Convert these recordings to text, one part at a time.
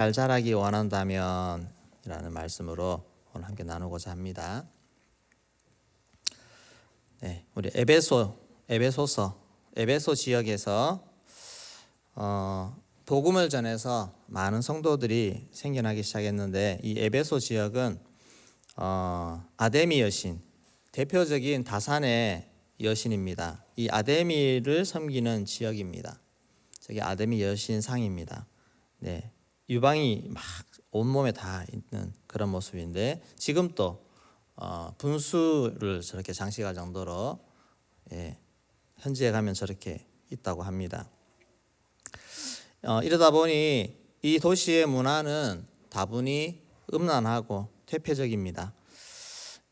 잘 자라기 원한다면 이라는 말씀으로 오늘 함께 나누고자 합니다. 네, 우리 에베소 지역에서 복음을 전해서 많은 성도들이 생겨나기 시작했는데, 이 에베소 지역은 아데미 여신, 대표적인 다산의 여신입니다. 이 아데미를 섬기는 지역입니다. 저기 아데미 여신 상입니다. 네, 유방이 막 온몸에 다 있는 그런 모습인데, 지금 또 분수를 저렇게 장식할 정도로 현지에 가면 저렇게 있다고 합니다. 이러다 보니 이 도시의 문화는 다분히 음란하고 퇴폐적입니다.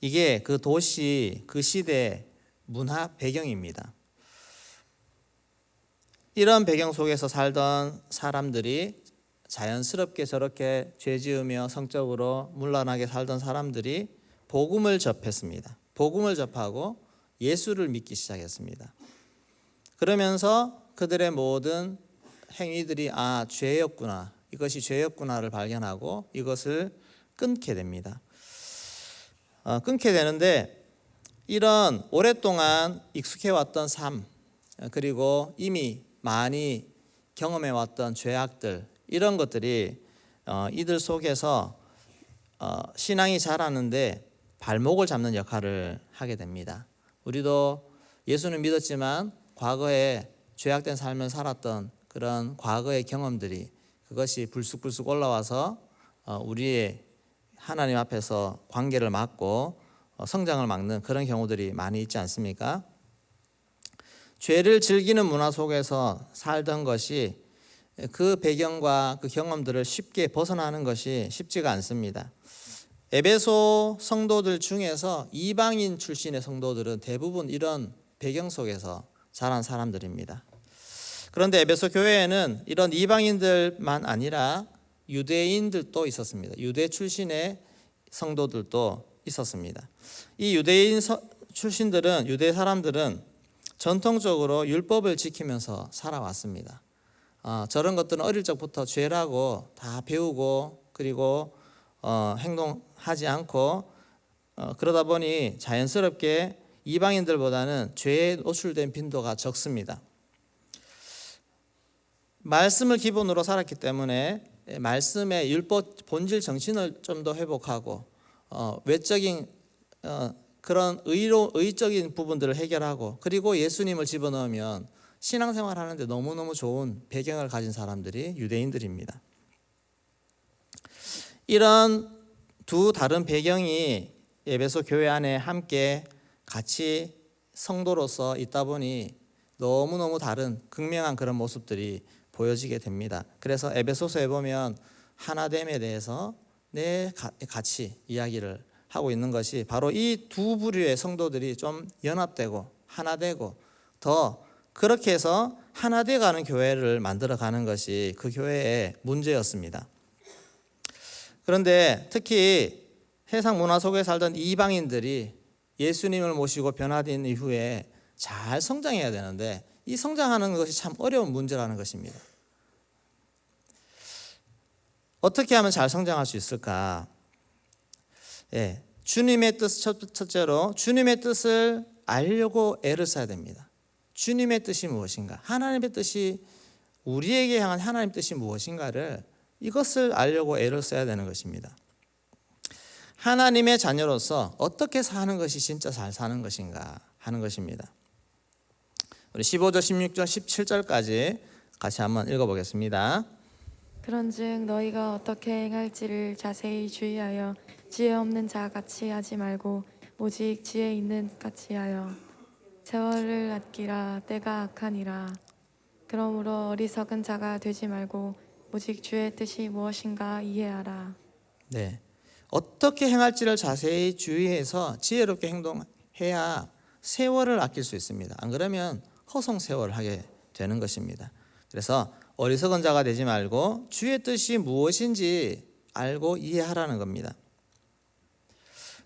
이게 그 도시, 그 시대 문화 배경입니다. 이런 배경 속에서 살던 사람들이, 자연스럽게 저렇게 죄지으며 성적으로 문란하게 살던 사람들이 복음을 접했습니다. 복음을 접하고 예수를 믿기 시작했습니다. 그러면서 그들의 모든 행위들이 죄였구나, 이것이 죄였구나를 발견하고 이것을 끊게 됩니다. 끊게 되는데, 이런 오랫동안 익숙해왔던 삶, 그리고 이미 많이 경험해왔던 죄악들, 이런 것들이 이들 속에서 신앙이 자라는데 발목을 잡는 역할을 하게 됩니다. 우리도 예수는 믿었지만 과거에 죄악된 삶을 살았던 그런 과거의 경험들이, 그것이 불쑥불쑥 올라와서 우리의 하나님 앞에서 관계를 막고 성장을 막는 그런 경우들이 많이 있지 않습니까? 죄를 즐기는 문화 속에서 살던 것이, 그 배경과 그 경험들을 쉽게 벗어나는 것이 쉽지가 않습니다. 에베소 성도들 중에서 이방인 출신의 성도들은 대부분 이런 배경 속에서 자란 사람들입니다. 그런데 에베소 교회에는 이런 이방인들만 아니라 유대인들도 있었습니다. 유대 출신의 성도들도 있었습니다. 이 유대인 출신들은, 유대 사람들은 전통적으로 율법을 지키면서 살아왔습니다. 저런 것들은 어릴 적부터 죄라고 다 배우고, 그리고 행동하지 않고, 그러다 보니 자연스럽게 이방인들보다는 죄에 노출된 빈도가 적습니다. 말씀을 기본으로 살았기 때문에 말씀의 율법 본질 정신을 좀 더 회복하고, 외적인 그런 의적인 부분들을 해결하고, 그리고 예수님을 집어넣으면 신앙생활 하는데 너무너무 좋은 배경을 가진 사람들이 유대인들입니다. 이런 두 다른 배경이 에베소 교회 안에 함께 같이 성도로서 있다 보니 너무너무 다른 극명한 그런 모습들이 보여지게 됩니다. 그래서 에베소서에 보면 하나됨에 대해서 같이 이야기를 하고 있는 것이, 바로 이 두 부류의 성도들이 좀 연합되고 하나되고, 더 그렇게 해서 하나돼 가는 교회를 만들어가는 것이 그 교회의 문제였습니다. 그런데 특히 세상 문화 속에 살던 이방인들이 예수님을 모시고 변화된 이후에 잘 성장해야 되는데, 이 성장하는 것이 참 어려운 문제라는 것입니다. 어떻게 하면 잘 성장할 수 있을까? 주님의 뜻, 첫째로 주님의 뜻을 알려고 애를 써야 됩니다. 주님의 뜻이 무엇인가, 하나님의 뜻이, 우리에게 향한 하나님의 뜻이 무엇인가를, 이것을 알려고 애를 써야 되는 것입니다. 하나님의 자녀로서 어떻게 사는 것이 진짜 잘 사는 것인가 하는 것입니다. 우리 15절, 16절, 17절까지 같이 한번 읽어보겠습니다. 그런즉 너희가 어떻게 행할지를 자세히 주의하여 지혜 없는 자 같이 하지 말고 오직 지혜 있는 같이 하여 세월을 아끼라. 때가 악하니라. 그러므로 어리석은 자가 되지 말고 오직 주의 뜻이 무엇인가 이해하라. 네, 어떻게 행할지를 자세히 주의해서 지혜롭게 행동해야 세월을 아낄 수 있습니다. 안 그러면 허송 세월을 하게 되는 것입니다. 그래서 어리석은 자가 되지 말고 주의 뜻이 무엇인지 알고 이해하라는 겁니다.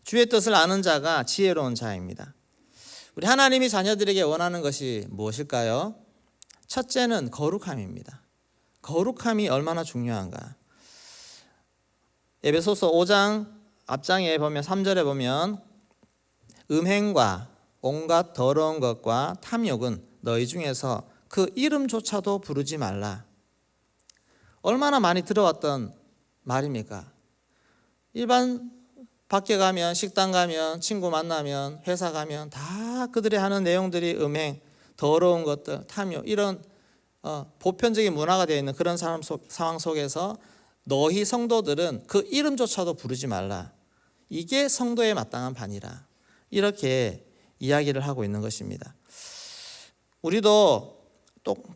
주의 뜻을 아는 자가 지혜로운 자입니다. 우리 하나님이 자녀들에게 원하는 것이 무엇일까요? 첫째는 거룩함입니다. 거룩함이 얼마나 중요한가. 에베소서 5장 앞장에 보면 3절에 보면 음행과 온갖 더러운 것과 탐욕은 너희 중에서 그 이름조차도 부르지 말라. 얼마나 많이 들어왔던 말입니까? 일반 밖에 가면, 식당 가면, 친구 만나면, 회사 가면 다 그들이 하는 내용들이 음행, 더러운 것들, 탐욕, 이런 보편적인 문화가 되어 있는 그런 상황 속에서 너희 성도들은 그 이름조차도 부르지 말라. 이게 성도에 마땅한 반이라. 이렇게 이야기를 하고 있는 것입니다. 우리도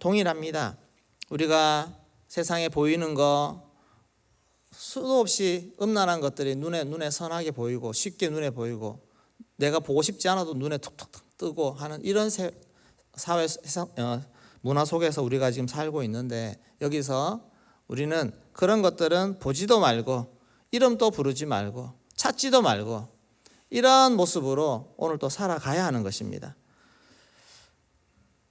동일합니다. 우리가 세상에 보이는 거 수도 없이 음란한 것들이 눈에 선하게 보이고 쉽게 눈에 보이고 내가 보고 싶지 않아도 눈에 툭툭툭 뜨고 하는 이런 사회 문화 속에서 우리가 지금 살고 있는데, 여기서 우리는 그런 것들은 보지도 말고 이름도 부르지 말고 찾지도 말고 이런 모습으로 오늘 또 살아가야 하는 것입니다.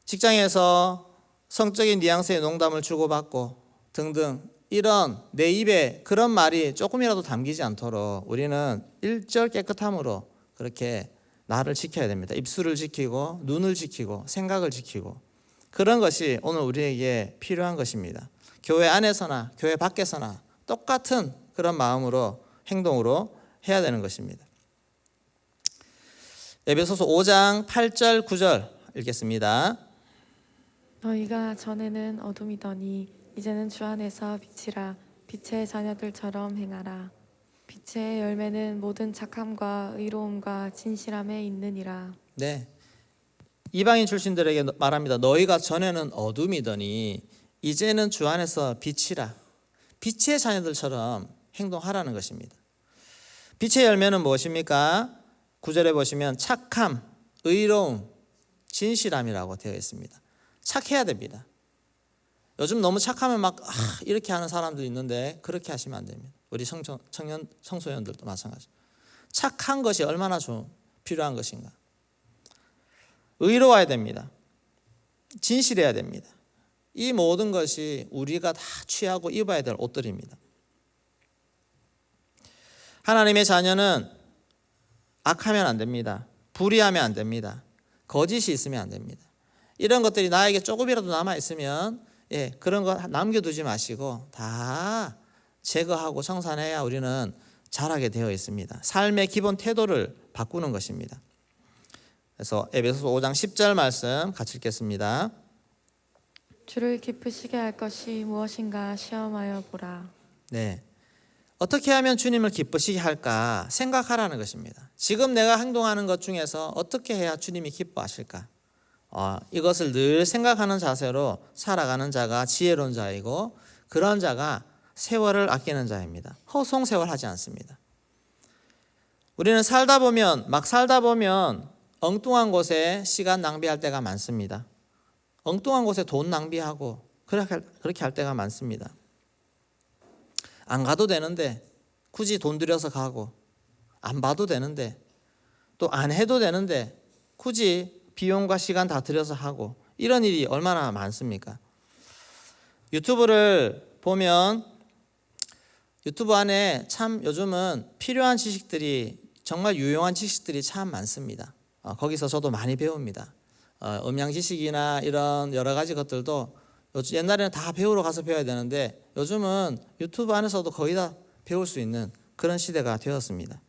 직장에서 성적인 뉘앙스의 농담을 주고받고 등등 이런 내 입에 그런 말이 조금이라도 담기지 않도록 우리는 일절 깨끗함으로 그렇게 나를 지켜야 됩니다. 입술을 지키고 눈을 지키고 생각을 지키고, 그런 것이 오늘 우리에게 필요한 것입니다. 교회 안에서나 교회 밖에서나 똑같은 그런 마음으로 행동으로 해야 되는 것입니다. 에베소서 5장 8절 9절 읽겠습니다. 너희가 전에는 어둠이더니 이제는 주 안에서 빛이라. 빛의 자녀들처럼 행하라. 빛의 열매는 모든 착함과 의로움과 진실함에 있느니라. 네, 이방인 출신들에게 말합니다. 너희가 전에는 어둠이더니 이제는 주 안에서 빛이라. 빛의 자녀들처럼 행동하라는 것입니다. 빛의 열매는 무엇입니까? 9절에 보시면 착함, 의로움, 진실함이라고 되어 있습니다. 착해야 됩니다. 요즘 너무 착하면 막 이렇게 하는 사람도 있는데 그렇게 하시면 안 됩니다. 우리 청소년들도 마찬가지. 착한 것이 얼마나 필요한 것인가. 의로워야 됩니다. 진실해야 됩니다. 이 모든 것이 우리가 다 취하고 입어야 될 옷들입니다. 하나님의 자녀는 악하면 안 됩니다. 불의하면 안 됩니다. 거짓이 있으면 안 됩니다. 이런 것들이 나에게 조금이라도 남아있으면 그런 거 남겨두지 마시고 다 제거하고 청산해야 우리는 자라게 되어 있습니다. 삶의 기본 태도를 바꾸는 것입니다. 그래서 에베소서 5장 10절 말씀 같이 읽겠습니다. 주를 기쁘시게 할 것이 무엇인가 시험하여 보라. 네, 어떻게 하면 주님을 기쁘시게 할까 생각하라는 것입니다. 지금 내가 행동하는 것 중에서 어떻게 해야 주님이 기뻐하실까? 이것을 늘 생각하는 자세로 살아가는 자가 지혜로운 자이고, 그런 자가 세월을 아끼는 자입니다. 허송세월하지 않습니다. 우리는 막 살다 보면 엉뚱한 곳에 시간 낭비할 때가 많습니다. 엉뚱한 곳에 돈 낭비하고 그렇게 할 때가 많습니다. 안 가도 되는데 굳이 돈 들여서 가고, 안 봐도 되는데 또 안 해도 되는데 굳이 비용과 시간 다 들여서 하고, 이런 일이 얼마나 많습니까? 유튜브를 보면 유튜브 안에 참 요즘은 필요한 지식들이, 정말 유용한 지식들이 참 많습니다. 거기서 저도 많이 배웁니다. 음향 지식이나 이런 여러 가지 것들도 옛날에는 다 배우러 가서 배워야 되는데 요즘은 유튜브 안에서도 거의 다 배울 수 있는 그런 시대가 되었습니다.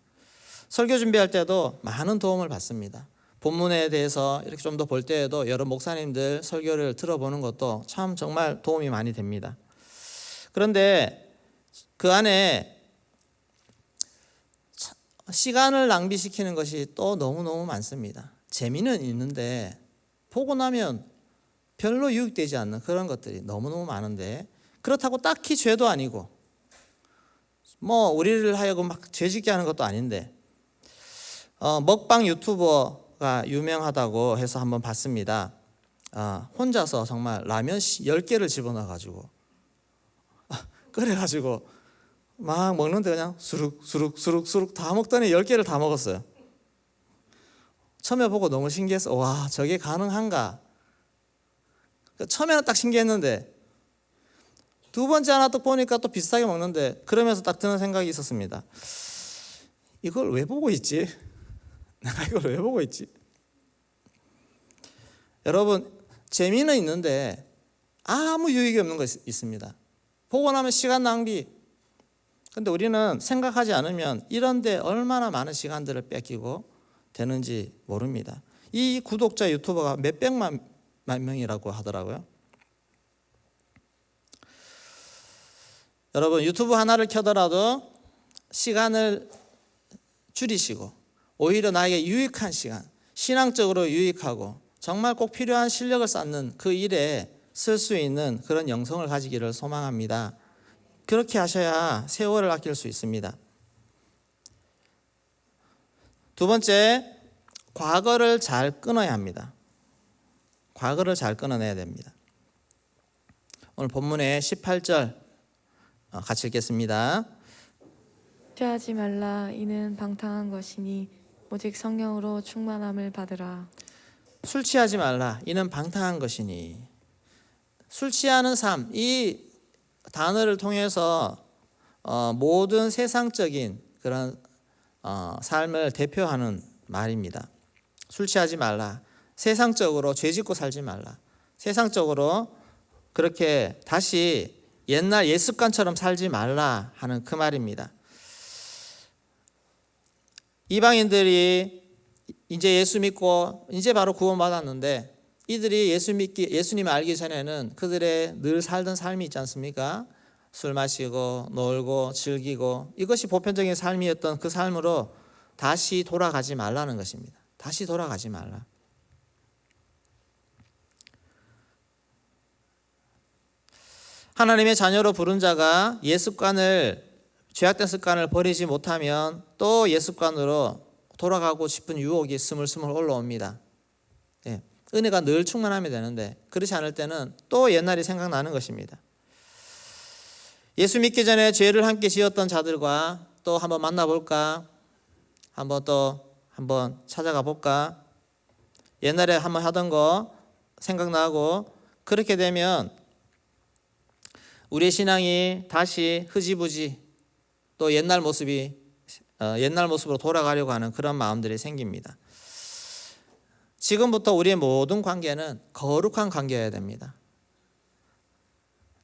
설교 준비할 때도 많은 도움을 받습니다. 본문에 대해서 이렇게 좀 더 볼 때에도 여러 목사님들 설교를 들어보는 것도 참 정말 도움이 많이 됩니다. 그런데 그 안에 시간을 낭비시키는 것이 또 너무너무 많습니다. 재미는 있는데 보고 나면 별로 유익되지 않는 그런 것들이 너무너무 많은데, 그렇다고 딱히 죄도 아니고 우리를 하여금 막 죄짓게 하는 것도 아닌데, 먹방 유튜버가 유명하다고 해서 한번 봤습니다. 혼자서 정말 라면 10개를 집어넣어가지고 끓여가지고 막 먹는데 그냥 수룩 다 먹더니 10개를 다 먹었어요. 처음에 보고 너무 신기해서 와, 저게 가능한가? 처음에는 딱 신기했는데 두 번째 하나 또 보니까 또 비슷하게 먹는데, 그러면서 딱 드는 생각이 있었습니다. 이걸 왜 보고 있지? 내가 이걸 왜 보고 있지? 여러분, 재미는 있는데 아무 유익이 없는 것이 있습니다. 보고 나면 시간 낭비. 근데 우리는 생각하지 않으면 이런데 얼마나 많은 시간들을 뺏기고 되는지 모릅니다. 이 구독자 유튜버가 몇백만 명이라고 하더라고요. 여러분, 유튜브 하나를 켜더라도 시간을 줄이시고 오히려 나에게 유익한 시간, 신앙적으로 유익하고 정말 꼭 필요한 실력을 쌓는 그 일에 쓸 수 있는 그런 영성을 가지기를 소망합니다. 그렇게 하셔야 세월을 아낄 수 있습니다. 두 번째, 과거를 잘 끊어야 합니다. 과거를 잘 끊어내야 됩니다. 오늘 본문의 18절 같이 읽겠습니다. 취하지 말라. 이는 방탕한 것이니 오직 성령으로 충만함을 받으라. 술 취하지 말라. 이는 방탕한 것이니. 술 취하는 삶, 이 단어를 통해서 모든 세상적인 그런 삶을 대표하는 말입니다. 술 취하지 말라. 세상적으로 죄짓고 살지 말라. 세상적으로 그렇게 다시 옛날 옛 습관처럼 살지 말라 하는 그 말입니다. 이방인들이 이제 예수 믿고 이제 바로 구원받았는데, 이들이 예수님을 알기 전에는 그들의 늘 살던 삶이 있지 않습니까? 술 마시고 놀고 즐기고, 이것이 보편적인 삶이었던 그 삶으로 다시 돌아가지 말라는 것입니다. 다시 돌아가지 말라. 하나님의 자녀로 부른 자가 옛 습관을, 죄악된 습관을 버리지 못하면 또 옛 습관으로 돌아가고 싶은 유혹이 스물스물 올라옵니다. 예, 은혜가 늘 충만하면 되는데 그렇지 않을 때는 또 옛날이 생각나는 것입니다. 예수 믿기 전에 죄를 함께 지었던 자들과 또 한번 만나볼까? 한번 찾아가 볼까? 옛날에 한번 하던 거 생각나고, 그렇게 되면 우리의 신앙이 다시 흐지부지 또 옛날 모습으로 돌아가려고 하는 그런 마음들이 생깁니다. 지금부터 우리의 모든 관계는 거룩한 관계여야 됩니다.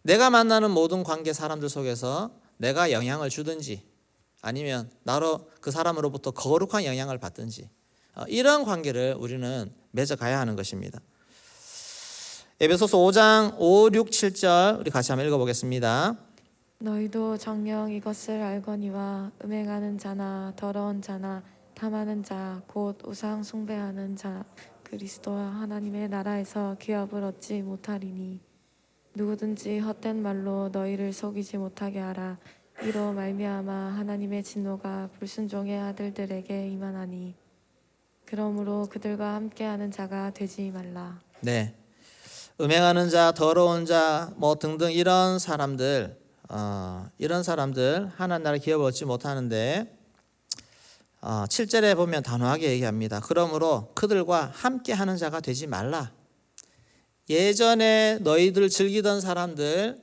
내가 만나는 모든 관계, 사람들 속에서 내가 영향을 주든지 아니면 나로 그 사람으로부터 거룩한 영향을 받든지, 이런 관계를 우리는 맺어가야 하는 것입니다. 에베소서 5장 5, 6, 7절 우리 같이 한번 읽어보겠습니다. 너희도 정녕 이것을 알거니와 음행하는 자나 더러운 자나 탐하는 자 곧 우상 숭배하는 자 그리스도와 하나님의 나라에서 기업을 얻지 못하리니 누구든지 헛된 말로 너희를 속이지 못하게 하라. 이로 말미암아 하나님의 진노가 불순종의 아들들에게 임하나니 그러므로 그들과 함께하는 자가 되지 말라. 네, 음행하는 자, 더러운 자, 뭐 등등 이런 사람들 하나님 나라 기업을 얻지 못하는데, 7절에 보면 단호하게 얘기합니다. 그러므로 그들과 함께하는 자가 되지 말라. 예전에 너희들 즐기던 사람들,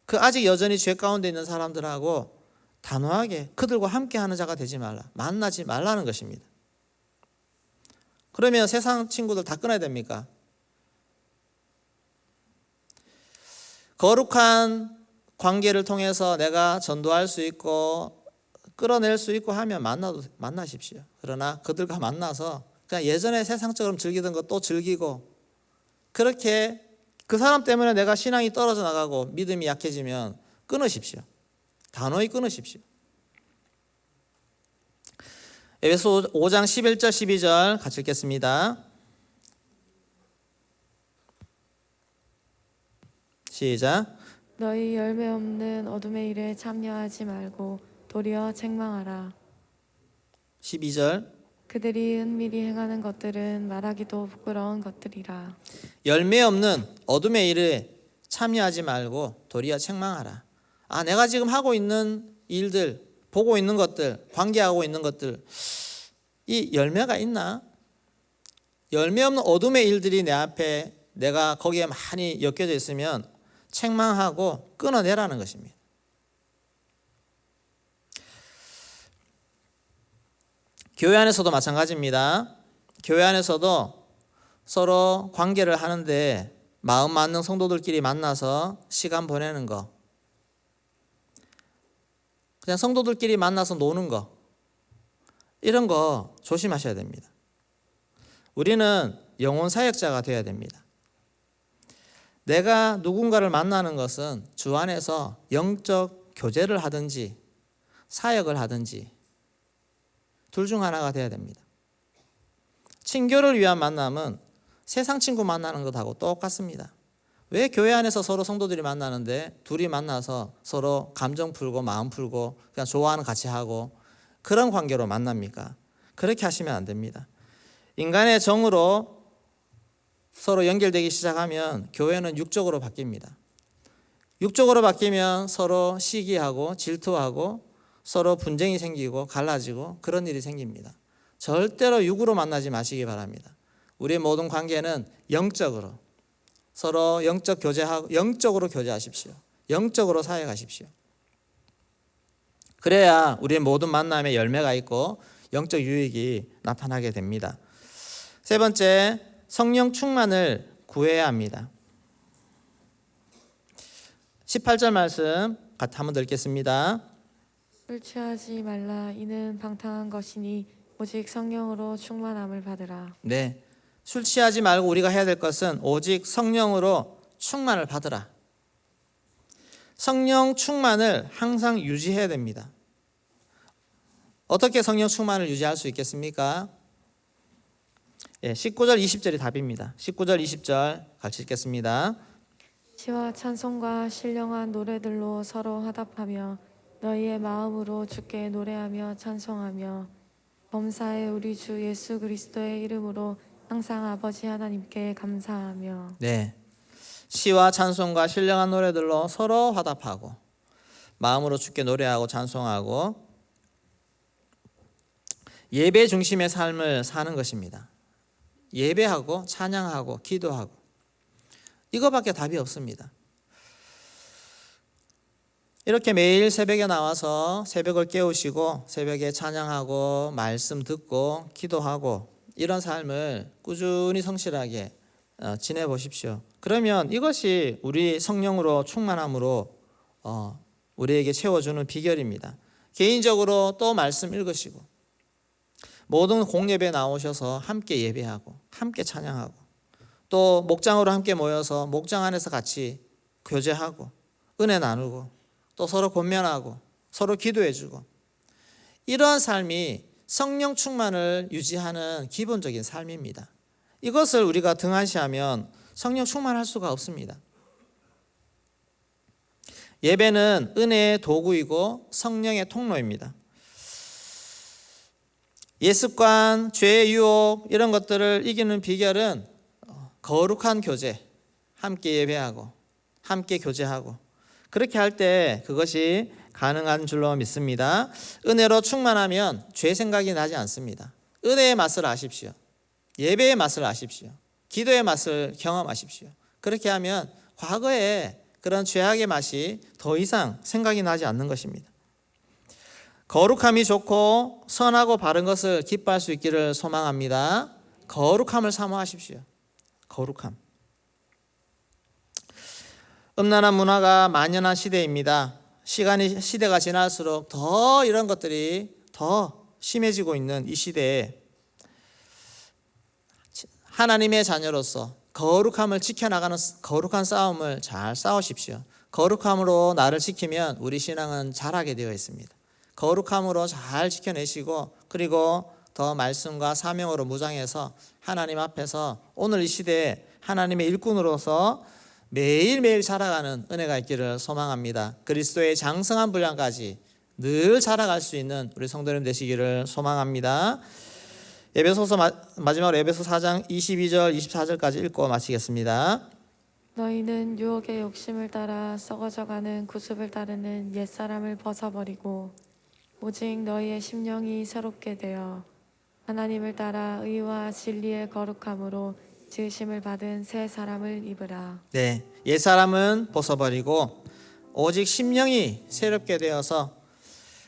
그 아직 여전히 죄 가운데 있는 사람들하고 단호하게 그들과 함께하는 자가 되지 말라. 만나지 말라는 것입니다. 그러면 세상 친구들 다 끊어야 됩니까? 거룩한 관계를 통해서 내가 전도할 수 있고 끌어낼 수 있고 하면 만나십시오. 그러나 그들과 만나서 그냥 예전에 세상처럼 즐기던 것 또 즐기고, 그렇게 그 사람 때문에 내가 신앙이 떨어져 나가고 믿음이 약해지면 끊으십시오. 단호히 끊으십시오. 에베소 5장 11절 12절 같이 읽겠습니다. 시작. 너희 열매 없는 어둠의 일에 참여하지 말고 도리어 책망하라. 12절. 그들이 은밀히 행하는 것들은 말하기도 부끄러운 것들이라. 열매 없는 어둠의 일에 참여하지 말고 도리어 책망하라. 내가 지금 하고 있는 일들, 보고 있는 것들, 관계하고 있는 것들, 이 열매가 있나? 열매 없는 어둠의 일들이 내 앞에, 내가 거기에 많이 엮여져 있으면 책망하고 끊어내라는 것입니다. 교회 안에서도 마찬가지입니다. 교회 안에서도 서로 관계를 하는데 마음 맞는 성도들끼리 만나서 시간 보내는 거, 그냥 성도들끼리 만나서 노는 거, 이런 거 조심하셔야 됩니다. 우리는 영혼 사역자가 되어야 됩니다. 내가 누군가를 만나는 것은 주 안에서 영적 교제를 하든지 사역을 하든지 둘 중 하나가 되어야 됩니다. 친교를 위한 만남은 세상 친구 만나는 것하고 똑같습니다. 왜 교회 안에서 서로 성도들이 만나는데 둘이 만나서 서로 감정 풀고 마음 풀고 그냥 좋아하는 같이 하고 그런 관계로 만납니까? 그렇게 하시면 안 됩니다. 인간의 정으로 서로 연결되기 시작하면 교회는 육적으로 바뀝니다. 육적으로 바뀌면 서로 시기하고 질투하고 서로 분쟁이 생기고 갈라지고 그런 일이 생깁니다. 절대로 육으로 만나지 마시기 바랍니다. 우리의 모든 관계는 영적으로 서로 영적 교제하고 영적으로 교제하십시오. 영적으로 사역하십시오. 그래야 우리의 모든 만남에 열매가 있고 영적 유익이 나타나게 됩니다. 세 번째, 성령 충만을 구해야 합니다. 18절 말씀 한번 더 읽겠습니다. 술 취하지 말라. 이는 방탕한 것이니 오직 성령으로 충만함을 받으라. 네, 술 취하지 말고 우리가 해야 될 것은 오직 성령으로 충만을 받으라. 성령 충만을 항상 유지해야 됩니다. 어떻게 성령 충만을 유지할 수 있겠습니까? 19절 20절이 답입니다. 19절 20절 같이 읽겠습니다. 시와 찬송과 신령한 노래들로 서로 화답하며 너희의 마음으로 주께 노래하며 찬송하며 범사에 우리 주 예수 그리스도의 이름으로 항상 아버지 하나님께 감사하며. 네, 시와 찬송과 신령한 노래들로 서로 화답하고 마음으로 주께 노래하고 찬송하고 예배 중심의 삶을 사는 것입니다. 예배하고 찬양하고 기도하고 이거밖에 답이 없습니다. 이렇게 매일 새벽에 나와서 새벽을 깨우시고 새벽에 찬양하고 말씀 듣고 기도하고 이런 삶을 꾸준히 성실하게 지내보십시오. 그러면 이것이 우리 성령으로 충만함으로 우리에게 채워주는 비결입니다. 개인적으로 또 말씀 읽으시고 모든 공예배 나오셔서 함께 예배하고 함께 찬양하고 또 목장으로 함께 모여서 목장 안에서 같이 교제하고 은혜 나누고 또 서로 권면하고 서로 기도해주고 이러한 삶이 성령 충만을 유지하는 기본적인 삶입니다. 이것을 우리가 등한시하면 성령 충만할 수가 없습니다. 예배는 은혜의 도구이고 성령의 통로입니다. 예습관, 죄의 유혹 이런 것들을 이기는 비결은 거룩한 교제, 함께 예배하고 함께 교제하고 그렇게 할 때 그것이 가능한 줄로 믿습니다. 은혜로 충만하면 죄 생각이 나지 않습니다. 은혜의 맛을 아십시오. 예배의 맛을 아십시오. 기도의 맛을 경험하십시오. 그렇게 하면 과거에 그런 죄악의 맛이 더 이상 생각이 나지 않는 것입니다. 거룩함이 좋고 선하고 바른 것을 기뻐할 수 있기를 소망합니다. 거룩함을 사모하십시오. 거룩함. 음란한 문화가 만연한 시대입니다. 시대가 지날수록 더 이런 것들이 더 심해지고 있는 이 시대에 하나님의 자녀로서 거룩함을 지켜나가는 거룩한 싸움을 잘 싸우십시오. 거룩함으로 나를 지키면 우리 신앙은 자라게 되어 있습니다. 거룩함으로 잘 지켜내시고 그리고 더 말씀과 사명으로 무장해서 하나님 앞에서 오늘 이 시대에 하나님의 일꾼으로서 매일매일 자라가는 은혜가 있기를 소망합니다. 그리스도의 장성한 분량까지 늘 자라갈 수 있는 우리 성도님 되시기를 소망합니다. 에베소서 마지막으로 에베소 4장 22절 24절까지 읽고 마치겠습니다. 너희는 유혹의 욕심을 따라 썩어져가는 구습을 따르는 옛사람을 벗어버리고 오직 너희의 심령이 새롭게 되어 하나님을 따라 의와 진리의 거룩함으로 지으심을 받은 새 사람을 입으라. 네, 옛 사람은 벗어버리고 오직 심령이 새롭게 되어서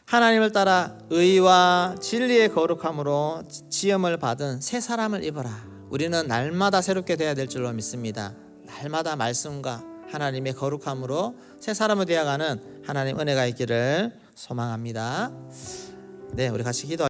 하나님을 따라 의와 진리의 거룩함으로 지음을 받은 새 사람을 입어라. 우리는 날마다 새롭게 되어야 될 줄로 믿습니다. 날마다 말씀과 하나님의 거룩함으로 새 사람이 되어가는 하나님 은혜가 있기를 소망합니다. 네, 우리 같이 기도.